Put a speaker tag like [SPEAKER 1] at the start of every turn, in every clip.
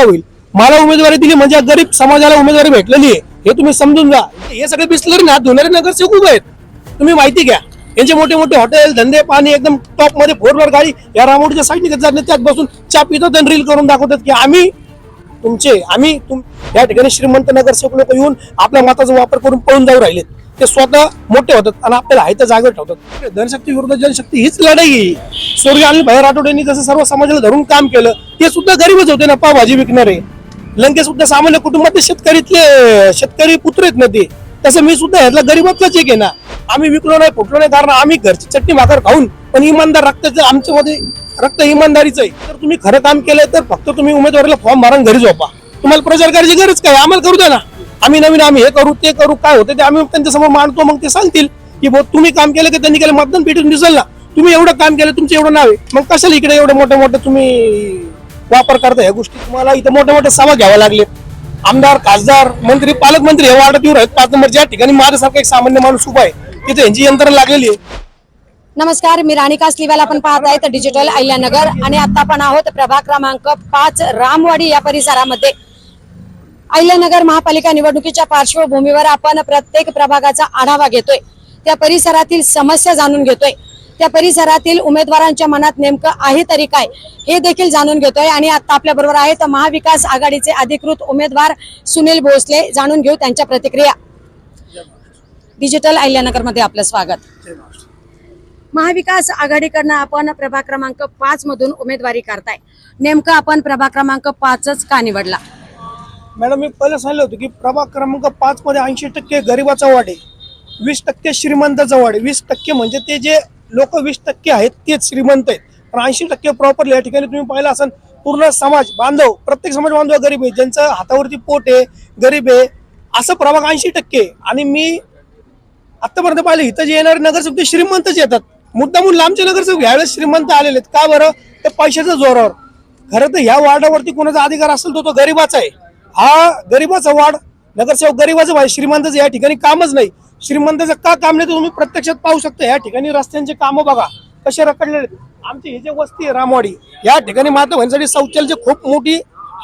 [SPEAKER 1] होईल। मला उमेदवारी दिली म्हणजे गरीब समाजाला उमेदवारी भेटलेली आहे हे तुम्ही समजून घ्या। हे सगळे बिस्लरी ना धुणारे नगरसेवक उभे आहेत, तुम्ही माहिती घ्या। यांचे मोठे मोठे हॉटेल धंदे पाणी एकदम टॉप मध्ये 4व्हीलर गाडी या रामोडीच्या साईडने जात नाही, त्यात बसून चा पितात आणि रील करून दाखवतात की आम्ही या ठिकाणी श्रीमंत नगरसेवक लोक येऊन आपल्या मताचा वापर करून पळून जाऊ राहिलेत। ते स्वतः मोठे होतात आणि आपल्याला हायत्या जागेवर ठेवतात। धनशक्ती विरुद्ध जनशक्ती हीच लढाई आहे। स्वर्गीय अनिल भाई राठोड यांनी जसं सर्व समाजाला धरून काम केलं, ते सुद्धा गरीबच होते ना, पावभाजी विकणारे। लंके सुद्धा सामान्य कुटुंबातले शेतकरी पुत्र आहेत ना ते, तसं मी सुद्धा ह्यातला गरीबातलाच एक आहे ना। आम्ही विकलो नाही फुटलो नाही, कारण आम्ही घरची चटणी भाकर खाऊन पण इमानदार रक्ताचं आमच्यामध्ये रक्त इमानदारीचं आहे। तर तुम्ही खरं काम केलंय तर फक्त तुम्ही उमेदवारीला फॉर्म भरून घरी झोपा, तुम्हाला प्रचार करायची गरज काय, आम्हाला करू द्या ना। आम्ही हे करू ते करू, काय होतं ते आम्ही त्यांच्या समोर मांडतो, मग ते सांगतील की तुम्ही काम केलं की त्यांनी केलं, मतदान पेटून दिसेल ना। तुम्ही एवढं काम केलं, तुमचं एवढं नाव आहे, मग कशाला इकडे एवढं मोठं तुम्ही वापर करता ह्या गोष्टी। तुम्हाला इथं मोठे सभा घ्यावा लागले, आमदार खासदार मंत्री पालकमंत्री हे वाटत येऊ आहेत 5 नंबर, ज्या ठिकाणी माझ्यासारखा एक सामान्य माणूस उभा आहे तिथे यांची यंत्रणा लागलेली आहे।
[SPEAKER 2] नमस्कार, मी राणी कासलीवाल, आपण पाहत आहेत डिजिटल अहिल्यानगर आणि आता आपण आहोत प्रभाग क्रमांक 5 रामवाडी या परिसरामध्ये। अहिल्यानगर महापालिका निवडणुकीच्या पार्श्वभूमीवर आपण प्रत्येक प्रभागाचा आढावा घेतोय, त्या परिसरातील समस्या जाणून घेतोय, त्या परिसरातील उमेदवारांच्या मनात नेमकं आहे तरी काय हे देखील जाणून घेतोय। आणि आता आपल्या बरोबर आहेत महाविकास आघाडीचे अधिकृत उमेदवार सुनील भोसले, जाणून घेऊ त्यांच्या प्रतिक्रिया। डिजिटल अहिल्यानगर मध्ये आपलं स्वागत। महाविकास आघाडीकडनं आपण प्रभाग क्रमांक 5 मधून उमेदवारी करताय, नेमकं आपण प्रभाग क्रमांक 5च का निवडला?
[SPEAKER 1] मॅडम, मी पहिले सांगितलं होतं की प्रभाग क्रमांक 5 मध्ये 80% गरिबाचा वाढ आहे, 20% श्रीमंताचा वाढ आहे। 20% म्हणजे ते जे लोक 20% आहेत तेच श्रीमंत आहेत, पण 80% प्रॉपरली या ठिकाणी तुम्ही पाहिलं असेल पूर्ण समाज बांधव, प्रत्येक समाज बांधव गरीब आहे, ज्यांचं हातावरती पोट आहे, गरीब आहे, असं प्रभाग 80%। आणि मी आतापर्यंत पाहिलं इथं जे येणारे नगरसेवक ते श्रीमंतच येतात, मुद्दामून लांबचे नगरसेवक यावेळेस श्रीमंत आलेले आहेत। का बरं? ते पैशाच्या जोरावर। खरं तर ह्या वार्डावरती कोणाचा अधिकार असेल तो गरीबाचा आहे। हा गरीबाचा वार्ड, नगरसेवक गरीबाचा पाहिजे, श्रीमंताचं या ठिकाणी कामच नाही। श्रीमंताचं का काम नाही तर तुम्ही प्रत्यक्षात पाहू शकता, या ठिकाणी रस्त्यांचे कामं बघा कसे रखडलेले। आमची ही जे वस्ती आहे रामवाडी, या ठिकाणी माता बहिणीसाठी शौचालयाचे खूप मोठी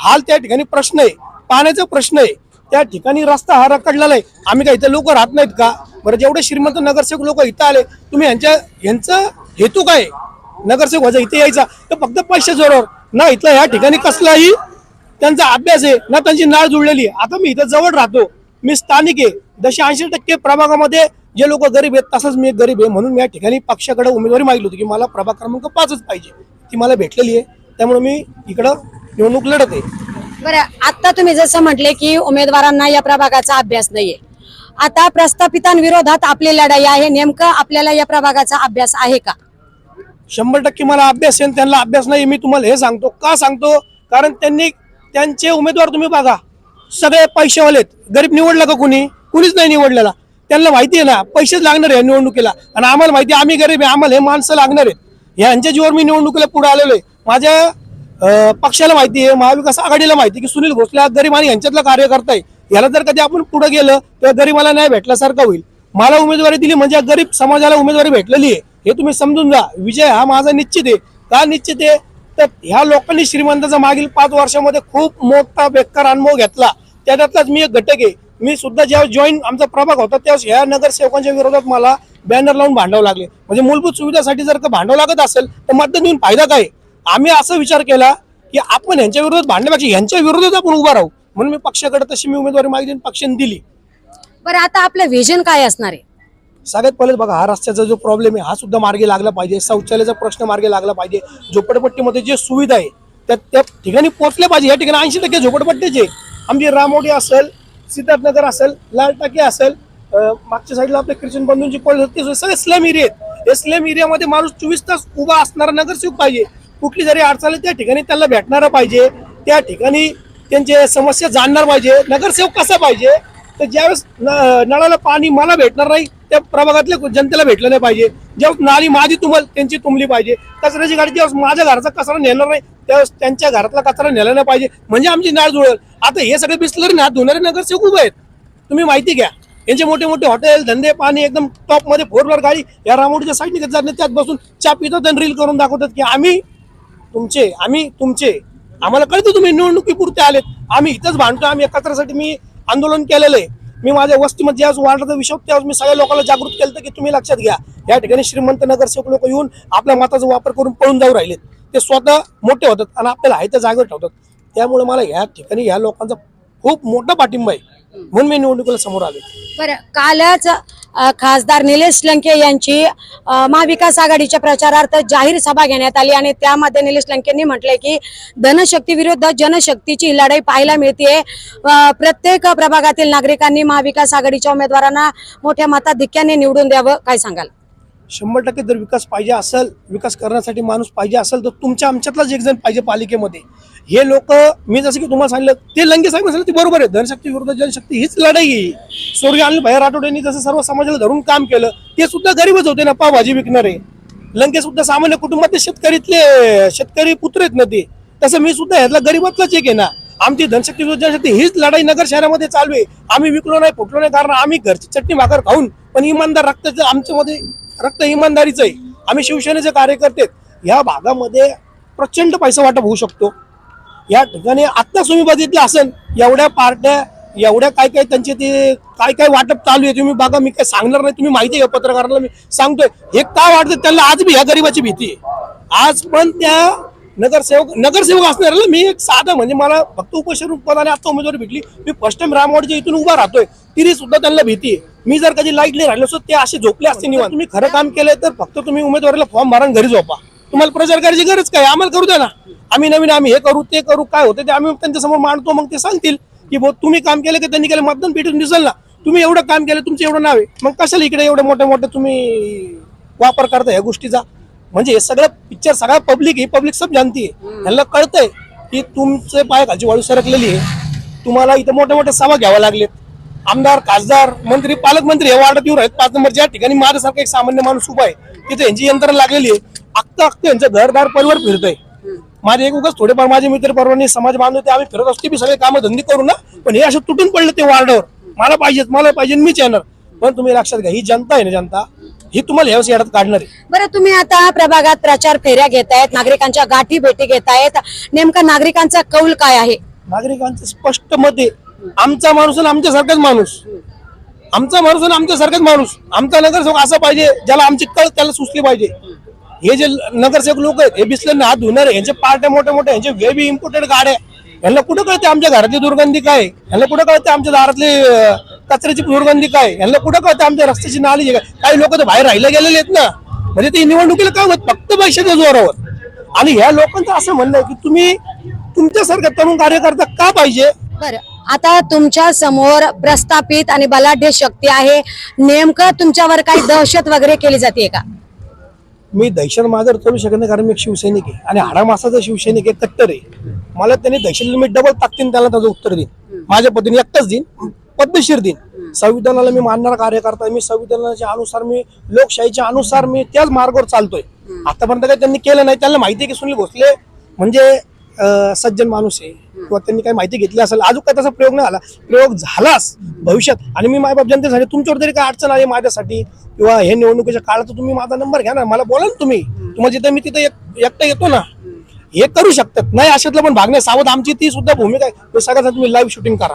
[SPEAKER 1] हाल, त्या ठिकाणी प्रश्न आहे, पाण्याचा प्रश्न आहे, त्या ठिकाणी रस्ता हा रखडलेला आहे। आम्ही काय इथं लोक राहत नाहीत का? बरं, जेवढे श्रीमंत नगरसेवक लोक इथं आले, तुम्ही यांचा हेतू काय नगरसेवक व्हायचा इथे यायचा तर फक्त पैसे जोरावर ना, इथला या ठिकाणी कसलाही त्यांचा अभ्यास आहे ना, त्यांची नाळ जुळलेली आहे। आता मी इथं जवळ राहतो, मी स्थानिक आहे। जसे 80% प्रभागामध्ये जे लोक गरीब आहेत तसंच मी एक गरीब आहे, म्हणून मी या ठिकाणी पक्षाकडे उमेदवारी मागितली होती की मला प्रभाग क्रमांक 5च पाहिजे, ती मला भेटलेली आहे, त्यामुळे मी इकडं निवडणूक लढत आहे।
[SPEAKER 2] बरं, आता तुम्ही जसं म्हटले की उमेदवारांना या प्रभागाचा अभ्यास नाहीये, आता प्रस्थापितांविरोधात आपली लढाई आहे, नेमकं आपल्याला या प्रभागाचा अभ्यास आहे का?
[SPEAKER 1] 100% मला अभ्यास आहे, त्यांना अभ्यास नाही। मी तुम्हाला हे सांगतो का सांगतो, कारण त्यांचे उमेदवार तुम्ही बघा सगळे पैसेवाले आहेत, गरीब निवडला का कुणीच नाही निवडलेला। त्यांना माहिती आहे ना पैसेच लागणार आहे निवडणुकीला, आणि आम्हाला माहिती आहे आम्ही गरीब आहे, आम्हाला हे माणसं लागणार आहेत। यांच्या जीवावर मी निवडणुकीला पुढे आलेलो आहे। माझ्या पक्षाला माहिती आहे, महाविकास आघाडीला माहिती आहे की सुनील भोसले हा गरीब आणि यांच्यातला कार्यकर्ता आहे, याला जर कधी आपण पुढे गेलं तर गरीबाला नाही भेटल्यासारखं होईल। मला उमेदवारी दिली म्हणजे गरीब समाजाला उमेदवारी भेटलेली आहे हे तुम्ही समजून जा। विजय हा माझा निश्चित आहे। का निश्चित आहे तर ह्या लोकांनी श्रीमंताचा मागील 5 वर्षामध्ये खूप मोठा बेकार अनुभव घेतला, त्यातलाच मी एक घटक आहे। मी सुद्धा जेव्हा जॉईन आमचा प्रभाग होता तेव्हा ह्या नगरसेवकांच्या विरोधात मला बॅनर लावून भांडावं लागले। म्हणजे मूलभूत सुविधासाठी जर का भांडावं लागत असेल तर मतदान देऊन फायदा काय? आम्ही असा विचार केला की आपण यांच्या विरोधात भांडण्यापेक्षा यांच्या विरोधात आपण उभा राहू, म्हणून मी पक्षाकडे तशी मी उमेदवारी मागितली आणि पक्षाने दिली।
[SPEAKER 2] बरं, आता आपलं विजन काय असणार आहे?
[SPEAKER 1] सगळ्यात पहिले बघा, हा रस्त्याचा जो प्रॉब्लेम आहे हा सुद्धा मार्गी लागला पाहिजे, शौचालयाचा प्रश्न मार्गी लागला पाहिजे, झोपडपट्टीमध्ये जे सुविधा आहे त्या ठिकाणी पोहोचल्या पाहिजे। या ठिकाणी 80% झोपडपट्टीचे, आमची रामोडी असेल, सिद्धार्थनगर असेल, लाल टाकी असेल, मागच्या साईडला आपले ख्रिश्चन बंधूंची कॉलेज, सगळे स्लम एरिया आहेत। या स्लम एरियामध्ये माणूस 24 तास उभा असणारा नगरसेवक पाहिजे। कुठली जरी अडचण आली त्या ठिकाणी त्याला भेटणारा पाहिजे, त्या ठिकाणी त्यांचे समस्या जाणणार पाहिजे। नगरसेवक कसा पाहिजे तर ज्यावेळेस नळाला पाणी मला भेटणार नाही त्या प्रभागातल्या जनतेला भेटलं नाही पाहिजे, ज्यावेळेस नाली माझी त्यांची तुंबली पाहिजे, कचऱ्याची गाडी ज्यावेळेस माझ्या घराचा कचरा नेणार नाही त्यावेळेस त्यांच्या घरातला कचरा नेला नाही पाहिजे, म्हणजे आमची नाळ जुळेल। आता हे सगळे बिस्लरी ना धुणारे नगरसेवक उभे आहेत, तुम्ही माहिती घ्या। यांचे मोठे मोठे हॉटेल धंदे पाणी एकदम टॉप मध्ये 4व्हीलर गाडी या रामोडीच्या साईडने जात नाही, त्यात बसून चा पितात आणि रील करून दाखवतात की आम्ही तुमचे आम्हाला कळतं तुम्ही निवडणुकीपुरते आलेत. आम्ही इथंच भांडतो, आम्ही एकत्रासाठी मी आंदोलन केलेलं आहे. मी माझ्या वस्तीमध्ये ज्यावेळेस वाढला विषय त्यावेळेस मी सगळ्या लोकांना जागृत केलं की तुम्ही लक्षात घ्या, या ठिकाणी श्रीमंत नगरसेवक लोक येऊन आपल्या मताचा वापर करून पळून जाऊ राहिलेत. ते स्वतः मोठे होतात आणि आपल्याला आहे त्या जागेवर ठेवतात. त्यामुळे मला या ठिकाणी या लोकांचा खूप मोठा पाठिंबा आहे, म्हणून मी निवडणुकीला समोर आलो.
[SPEAKER 2] बरं, कालच खासदार निलेश लंके यांची महाविकास आघाडीच्या प्रचारार्थ जाहीर सभा घेण्यात आली आणि त्यामध्ये निलेश लंकेंनी म्हटलंय की धनशक्ती विरुद्ध जनशक्तीची लढाई पाहायला मिळते. प्रत्येक प्रभागातील नागरिकांनी महाविकास आघाडीच्या उमेदवारांना मोठ्या मताधिक्याने निवडून द्यावं, काय सांगाल?
[SPEAKER 1] 100% जर विकास पाहिजे असेल, विकास करण्यासाठी माणूस पाहिजे असेल तर तुमच्या आमच्यातलाच एक जण पाहिजे पालिकेमध्ये. हे लोक मी जसं की तुम्हाला सांगितलं ते लंके साहेब सांगितलं ते बरोबर आहे. धनशक्ती विरुद्ध जनशक्ती हीच लढाई आहे. स्वर्गीय अनिल भाई राठोड यांनी जसं सर्व समाजाला धरून काम केलं, ते सुद्धा गरीबच होते ना, पावभाजी विकणारे. लंके सुद्धा सामान्य कुटुंबातले शेतकरी पुत्र आहेत ना ते. तसं मी सुद्धा ह्यातला गरीबातलाच एक आहे ना. आमची धनशक्ती विरुद्ध जनशक्ती हीच लढाई नगर शहरामध्ये चालू आहे. आम्ही विकलो नाही, फुटलो नाही, कारण आम्ही घरची चटणी भाकर खाऊन पण इमानदार रक्ताचं आमच्यामध्ये रक्त इमानदारीचं आहे. आम्ही शिवसेनेचे कार्यकर्ते. या भागामध्ये प्रचंड पैसा वाटप होऊ शकतो. या ठिकाणी आत्ताच तुम्ही बघितलं असेल, एवढ्या पार्ट्या, एवढ्या काय काय त्यांचे ते काय काय वाटप चालू आहे. तुम्ही बघा, मी काय सांगणार नाही, तुम्ही माहिती आहे पत्रकारांना मी सांगतोय. हे का वाटतं त्यांना आज बी ह्या गरीबाची भीती आहे. आज पण त्या नगरसेवक असणाऱ्याला मी एक साधा म्हणजे मला फक्त उपोषण पदाने आता उमेदवारी भेटली. मी फर्स्ट टाइम रामवाडीच्या इथून उभा राहतोय, तरी सुद्धा त्यांना भीती आहे. मी जर कधी लाईटली राहिलो असतो ते असे झोपले असते निवांत. तुम्ही खरं काम केलंय तर फक्त तुम्ही उमेदवारीला फॉर्म भरा, घरी झोपा. तुम्हाला प्रचार करायची गरज काय, आम्हाला करू द्या ना. आम्ही नवीन आम्ही हे करू ते करू, काय होते ते आम्ही त्यांच्या समोर मांडतो. मग ते सांगतील की भाऊ तुम्ही काम केलं की त्यांनी केलं, मतदान पेटून दिसेल ना. तुम्ही एवढं काम केलं, तुमचं एवढं नाव आहे, मग कशाला इकडे एवढं मोठं तुम्ही वापर करता ह्या गोष्टीचा. म्हणजे हे सगळं पिक्चर सगळा पब्लिक, ही पब्लिक सब जानती आहे. यांना कळतंय की तुमचे पाय खालची वाळू सरकलेली आहे. तुम्हाला इथं मोठ्या सभा घ्यावा लागलेत. आमदार, खासदार, मंत्री, पालकमंत्री हे वार्डात येऊ आहेत. 5 नंबर ज्या ठिकाणी माझ्यासारखा एक सामान्य माणूस उभा आहे तिथे यांची यंत्रणा लागलेली आहे. अख्खं यांचं घरदार परिवार फिरतोय. माझे एक उगाच थोडेफार माझे मित्र परवानी समाज बांधव ते आम्ही फिरत असतो, सगळे कामं धंदे करू ना. पण हे असं तुटून पडलं ते वार्डावर, मला पाहिजे मीच येणार. पण तुम्ही लक्षात घ्या, ही जनता आहे ना, जनता ही तुम्हाला यावेळेस येड्यात काढणार आहे.
[SPEAKER 2] बरं, तुम्ही आता प्रभागात प्रचार फेऱ्या घेतायत, नागरिकांच्या गाठी भेटी घेतायत, नेमका नागरिकांचा कौल काय आहे?
[SPEAKER 1] नागरिकांचं स्पष्ट मत आहे, आमचा माणूस आणि आमच्यासारखाच माणूस, आमचा माणूस आणि आमच्यासारखाच माणूस. आमचा नगरसेवक असा पाहिजे ज्याला आमची कळ त्याला सुचली पाहिजे. हे जे नगरसेवक लोक आहेत हे बिसल्याने हात धुणार, यांचे पार्ट्या मोठ्या यांचे वेबी इम्पोर्टेड गाड्या, यांना कुठं कळते आमच्या घरातली दुर्गंधी काय, यांना कुठं कळते आमच्या दारातली कचऱ्याची दुर्गंधी काय, यांना कुठं कळते आमच्या रस्त्याची नाली. काही लोक तर बाहेर राहिले गेलेले आहेत ना. म्हणजे ते निवडणुकीला काय होत फक्त पैशाच्या जोरावर. आणि ह्या लोकांचं असं म्हणणं आहे की तुम्ही तुमच्यासारखं तरुण कार्यकर्ता का पाहिजे.
[SPEAKER 2] बरं, आता तुमच्या समोर प्रस्थापित आणि बलाढ्य शक्ती आहे, नेमकं तुमच्यावर काही दहशत वगैरे केली जाते का?
[SPEAKER 1] मी दहशत माझ्यावर चालू शकत नाही, कारण मी एक शिवसैनिक आहे आणि हाडामासाचा शिवसैनिक आहे, कट्टर आहे. मला त्यांनी दहशतला मी डबल ताकदीन त्याला त्याचं उत्तर देईन, माझ्या पद्धतीने एकटाच देईन, पद्धतशीर देईन. संविधानाला मी मानणारा कार्यकर्ता आहे. मी संविधानाच्या अनुसार, मी लोकशाहीच्या अनुसार मी त्याच मार्गावर चालतोय. आतापर्यंत काही त्यांनी केलं नाही. त्यांना माहिती आहे की सुनील भोसले म्हणजे सज्जन माणूस आहे, किंवा त्यांनी काही माहिती घेतली असेल. अजून काय तसा प्रयोग नाही झाला. प्रयोग झालाच भविष्यात. आणि मी मायबाप जनतेसाठी तुमच्यावर तरी काय अडचण आहे माझ्यासाठी किंवा हे निवडणुकीच्या काळात तुम्ही माझा नंबर घ्या ना, मला बोला ना तुम्ही. तुम्हाला जिथे मी तिथे एकटा येतो ना, हे करू शकतात. नाही अशातलं पण भाग नाही. सावध आमची ती सुद्धा भूमिका आहे. सगळ्यात तुम्ही लाईव्ह शूटिंग करा,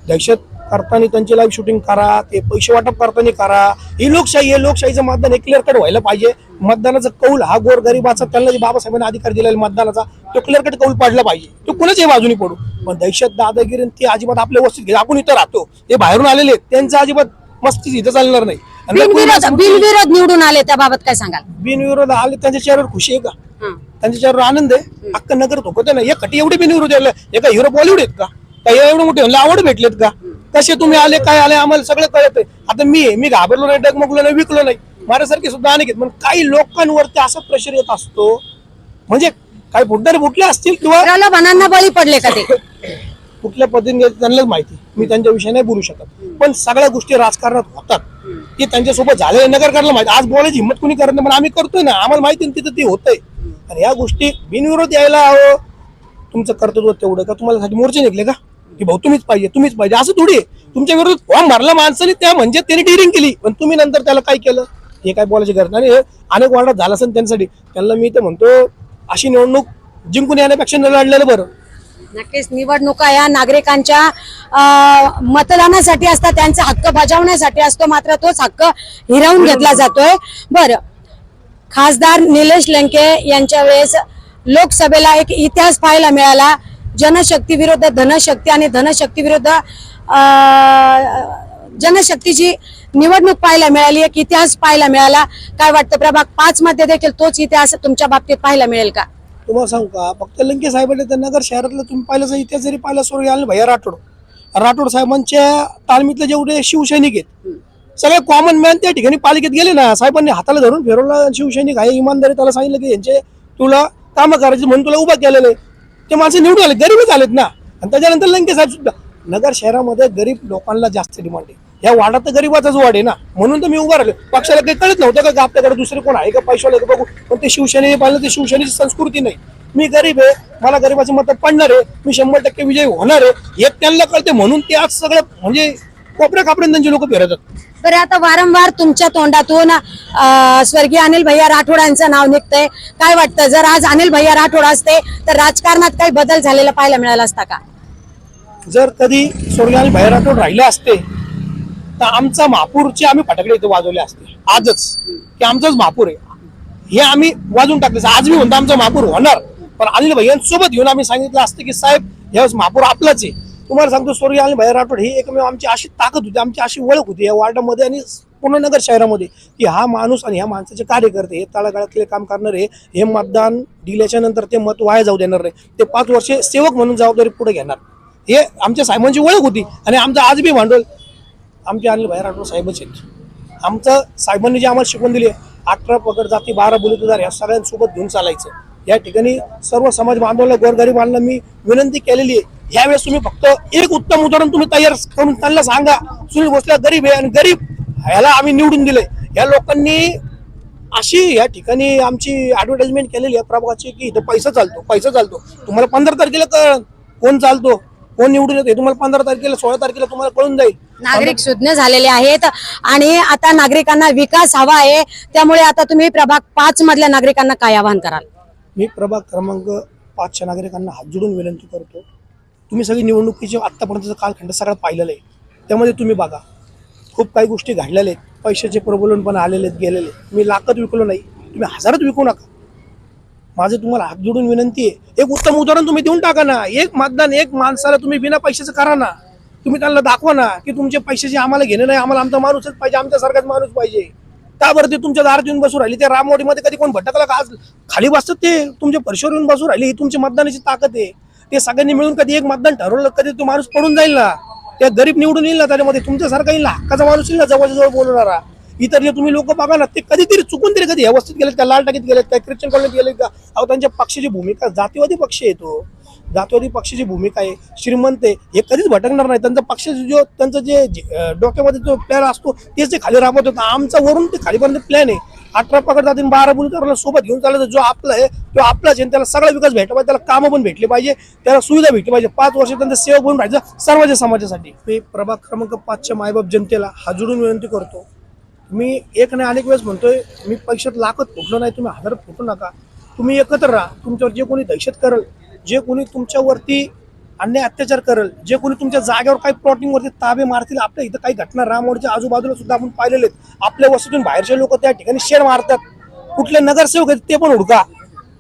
[SPEAKER 1] दहशत करताना त्यांची लाईव्ह शूटिंग करा, ते पैसे वाटप करताना करा. ही लोकशाही आहे. लोकशाहीचं मतदान हे क्लिअर कट व्हायला पाहिजे. मतदानाचा कौल हा गोरगरिबाचा, त्यांना जे बाबासाहेबांनी अधिकार दिलेला मतदानाचा, तो क्लिअर कट कौल पाडला पाहिजे. तो कुणाच्याही बाजूनी पडू. पण दहशत, दादागिरी ते अजिबात आपल्या वस्तीत घे. आपण इथं राहतो, ते बाहेरून आलेले आहेत, त्यांचं अजिबात मस्ती इथं चालणार नाही.
[SPEAKER 2] बिनविरोध निवडून आले, त्याबाबत काय सांगाल?
[SPEAKER 1] बिनविरोध आले, त्यांच्या चेहऱ्यावर खुशी आहे का? त्यांच्या चेहऱ्यावर आनंद आहे. अख्खा नगर धोकत ना. एक खटी एवढे बिनविरोध आले, एका हिरो बॉलिवूड आहेत का? काही एवढे मोठे आवड भेटलेत का? कसे तुम्ही आले, काय आले, आम्हाला सगळं कळत आहे. आता मी घाबरलो नाही, डगमगलो नाही, विकलो नाही. माझ्यासारखे सुद्धा अनेक आहेत. पण काही लोकांवरती असा प्रेशर येत असतो, म्हणजे काही फुटणारे फुटले असतील किंवा
[SPEAKER 2] प्रलोभनांना बळी पडले का ते
[SPEAKER 1] कुठल्या पद्धतीने त्यांनाच माहिती. मी त्यांच्या विषयी नाही बोलू शकत. पण सगळ्या गोष्टी राजकारणात होतात, ते त्यांच्यासोबत झालेले नगरकारला माहिती. आज बोलायची हिंमत कुणी करत नाही, पण आम्ही करतोय ना, आम्हाला माहिती तिथं ते होतंय. आणि या गोष्टी बिनविरोध यायला हवं. तुमचं कर्तव्य तेवढं का? तुम्हाला साठी मोर्चे निघले का की भाऊ तुम्हीच पाहिजे असं थोडी. तुमच्या विरोधात फॉर्म भरला माणसाने, त्या म्हणजे त्यांनी डिरिंग केली, पण तुम्ही नंतर त्याला काय केलं हे काय बोलायची गरज नाही. अनेक वार्डात झालं असेल त्यांच्यासाठी. त्यांना मी तर म्हणतो अशी निवडणूक जिंकून येण्यापेक्षा न लढलेलं बरं.
[SPEAKER 2] नक्कीच निवडणुका या नागरिकांच्या मतदानासाठी असतात, त्यांचा हक्क बजावण्यासाठी असतो, मात्र तोच हक्क हिरावून घेतला जातोय. बरं, खासदार निलेश लंके यांच्या वेळेस लोकसभेला एक इतिहास पाहायला मिळाला. जनशक्ती विरुद्ध धनशक्ती आणि धनशक्ती विरुद्ध जनशक्तीची निवडणूक पाहायला मिळाली, एक इतिहास पाहायला मिळाला. काय वाटतं, प्रभाग 5 मध्ये देखील तोच इतिहास तुमच्या बाबतीत पाहायला मिळेल का?
[SPEAKER 1] तुम्हाला सांगू का, फक्त लंके साहेबांनी त्या नगर शहरातलं तुम्ही पाहिलं इतिहास जरी पाहिला सोडून आले भैया राठोड साहेबांच्या तालमीतले जेवढे शिवसैनिक आहेत सगळे कॉमन मॅन त्या ठिकाणी पालिकेत गेले ना. साहेबांनी हाताला धरून फिरवलं, शिवसैनिक आहे इमानदारी त्याला सांगितलं की यांचे तुला कामं करायची म्हणून तुला उभा केलेलं आहे. ते माणसं निवडून आले, गरीबच आलेत ना. आणि त्याच्यानंतर लंके साहेब सुद्धा नगर शहरामध्ये गरीब लोकांना जास्त डिमांड आहे. या वार्डात तर गरीबाचाच वाढ आहे ना, म्हणून तर मी उभा राहिले. पक्षाला काही कळत नव्हतं का आपल्याकडे दुसरे कोण आहे का पैशाला बघू, पण ते शिवसेनेने पाहिलं, ते शिवसेनेची संस्कृती नाही. मी गरीब आहे, मला गरीबाची मतं पडणार आहे, मी 100% विजयी होणार आहे हे त्यांना कळते, म्हणून ते आज सगळं म्हणजे कोपऱ्या कापऱ्यात त्यांचे लोक फिरतात.
[SPEAKER 2] बरं, आता वारंवार तुमच्या तोंडातून स्वर्गीय अनिल भैया राठोड यांचं नाव निघतंय. काय वाटतं, जर आज अनिल भैया राठोड असते तर राजकारणात काही बदल झालेला पाहायला मिळाला असता का?
[SPEAKER 1] जर कधी स्वर्गीय अनिल भैया राठोड राहिले असते तर आमचा महापूरचे आम्ही फटाकडे इथे वाजवले असते आजच, की आमचाच महापूर आहे हे आम्ही वाजून टाकले. आज मी म्हणतो आमचा महापूर होणार, पण अनिल भैयांसोबत घेऊन आम्ही सांगितलं असतं की साहेब यावेळेस महापूर आपलाच आहे. तुम्हाला सांगतो, स्वर्गीय अनिल भैया राठोड ही एकमेव आमची अशी ताकद होती, आमची अशी ओळख होती या वार्डामध्ये आणि पूर्ण नगर शहरामध्ये, की हा माणूस आणि ह्या माणसाचे कार्यकर्ते हे तळागाळातले काम करणारे, हे मतदान दिल्याच्या नंतर ते मत वाया जाऊ देणार नाही, ते 5 वर्ष सेवक म्हणून जबाबदारी पुढे घेणार, हे आमच्या साहेबांची ओळख होती. आणि आमचं आज बी भांडवल आमचे अनिल भैया राठोड साहेबच आहेत. आमचं साहेबांनी जे आम्हाला शिकवून दिली, 18 पगड जाती 12 बलुतेदार ह्या सगळ्यांसोबत घेऊन चालायचं. या ठिकाणी सर्व समाज बांधवांना, गोरगरिबांना मी विनंती केलेली आहे, यावेळेस तुम्ही फक्त एक उत्तम उदाहरण तुम्ही तयार करून त्यांना सांगा, सुनील भोसले गरीब आहे आणि गरीब ह्याला आम्ही निवडून दिले. या लोकांनी अशी या ठिकाणी आमची ऍडव्हर्टाइजमेंट केलेली आहे प्रभागाची की इथं पैसा चालतो. तुम्हाला 15 तारखेला कळ कोण चालतो, कोण निवडून येते, तुम्हाला 15 तारखेला 16 तारखेला तुम्हाला कळून जाईल.
[SPEAKER 2] नागरिक सुज्ञ झालेले आहेत आणि आता नागरिकांना विकास हवा आहे, त्यामुळे आता तुम्ही प्रभाग 5 मधल्या नागरिकांना काय आवाहन कराल?
[SPEAKER 1] मी प्रभाग क्रमांक 5च्या नागरिकांना हात जोडून विनंती करतो, तुम्ही सगळी निवडणुकीचे आत्तापर्यंतचा कालखंड सगळा पाहिलेला आहे, त्यामध्ये तुम्ही बघा खूप काही गोष्टी घडलेल्या आहेत, पैशाचे प्रबोलन पण आलेले आहेत, गेलेले. मी लाखात विकलो नाही, तुम्ही हजारात विकू नका. माझं तुम्हाला हात जोडून विनंती आहे, एक उत्तम उदाहरण तुम्ही देऊन टाका ना. एक मतदान एक माणसाला तुम्ही बिना पैशाचं करा ना. तुम्ही त्यांना दाखवा ना की तुमचे पैशाचे आम्हाला घेणे नाही, आम्हाला आमचा माणूसच पाहिजे, आमच्यासारखाच माणूस पाहिजे. का बरं ते तुमच्या दारात येऊन बसू राहिली? त्या रामवाडीमध्ये कधी कोण भटकला का? आज खाली बसतात ते तुमच्या परशोर येऊन बसू राहिली, ही तुमची मतदानाची ताकद आहे. ते सगळ्यांनी मिळून कधी एक मतदान ठरवलं, कधी तो माणूस पडून जाईल ना, त्या गरीब निवडून येईल ना, त्याच्यामध्ये तुमच्यासारखा येईल ना, हक्काचा माणूस येईल ना, जवळच्या जवळ बोलणारा. इतर जे तुम्ही लोक बघा ना, ते कधीतरी चुकून तरी कधी व्यवस्थित गेलेत का, लाल टाकीत गेलेत का, ख्रिश्चन कॉलनीत गेलेत का? अहो, त्यांच्या पक्षाची भूमिका जातीवादी पक्ष येतो, जातीवादी पक्षाची भूमिका आहे, श्रीमंत आहे, हे कधीच भटकणार नाही. त्यांचा पक्षाचा जो त्यांचा जे डोक्यामध्ये जो प्लॅन असतो तेच ते खाली राबवत होतं. आमचा वरून ते खालीपर्यंत प्लॅन आहे. 18 पकड जातील 12 बुलुतेदाराला सोबत घेऊन चालायचं. जो आपला आहे तो आपलाच आहे, त्याला सगळा विकास भेटला पाहिजे, त्याला कामं पण भेटली पाहिजे, त्याला सुविधा भेटली पाहिजे. 5 वर्ष त्यांचा सेवक बनून राहायचं सर्वांच्या समाजासाठी. मी प्रभाग क्रमांक 5च्या मायबाप जनतेला हात जोडून विनंती करतो, मी एक नाही अनेक वेळेस म्हणतोय, मी पैशात लाखत फुटलो नाही, तुम्ही हजारात फुटू नका. तुम्ही एकत्र राहा. तुमच्यावर जे कोणी दहशत करेल, जे कोणी तुमच्यावरती अन्याय अत्याचार करेल, जे कोणी तुमच्या जागेवर काही प्लॉटिंगवरती ताबे मारतील, आपल्या इथं काही घटना रामवाडीच्या आजूबाजूला सुद्धा आपण पाहिलेले आहेत. आपल्या वस्तीतून बाहेरचे लोक त्या ठिकाणी शेर मारतात. कुठले नगरसेवक आहेत ते पण हुडका,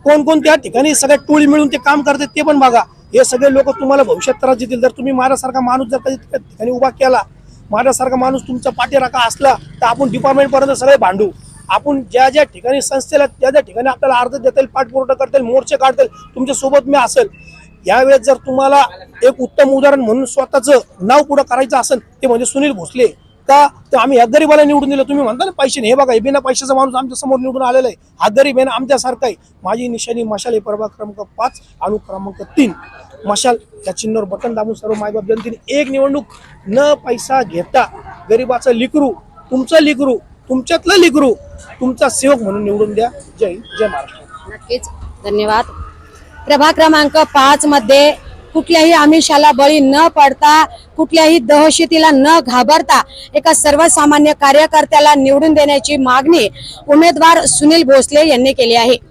[SPEAKER 1] कोण कोण त्या ठिकाणी सगळ्या टोळी मिळून ते काम करतात ते पण बघा. हे सगळे लोक तुम्हाला भविष्यात त्रास देतील. जर तुम्ही माझ्यासारखा माणूस जर कधी त्या ठिकाणी उभा केला, माझ्यासारखा माणूस तुमचा पाठीराखा असला, तर आपण डिपार्टमेंट पर्यंत सगळे भांडू. आपण ज्या ज्या ठिकाणी संस्थेला ज्या ज्या ठिकाणी आपल्याला अर्ज देता येईल, पाठपुरवठा करता येईल, मोर्चे काढता येईल, तुमच्या सोबत मी असेल. यावेळेस जर तुम्हाला एक उत्तम उदाहरण म्हणून स्वतःचं नाव पुढं करायचं असेल, ते म्हणजे सुनील भोसले का, तर आम्ही या गरीबाला निवडून दिलं. तुम्ही म्हणता ना पैशाने, हे बघा हे बिना पैशाचा माणूस आमच्या समोर निवडून आलेला आहे. हा गरीब आहे ना, आमच्यासारखा आहे. माझी निशाणी मशाल आहे, प्रभाग क्रमांक 5 अणु क्रमांक 3 मशाल. या चिन्हावर बटन दाबून सर्व मायबाप जनतेने एक निवडणूक न पैसा घेता गरीबाचं लिकरू, तुमचं लिकरू, तुमच्यातलं लिकरू तुमचा सेवक म्हणून निवडून द्या. जय हिंद, जय महाराष्ट्र.
[SPEAKER 2] नक्कीच, धन्यवाद. प्रभाग क्रमांक 5 मध्ये कुठल्याही आमिषाला बळी न पडता, कुठल्याही दहशतीला न घाबरता एका सर्वसामान्य कार्यकर्त्याला निवडून देण्याची मागणी उमेदवार सुनील भोसले यांनी केली आहे.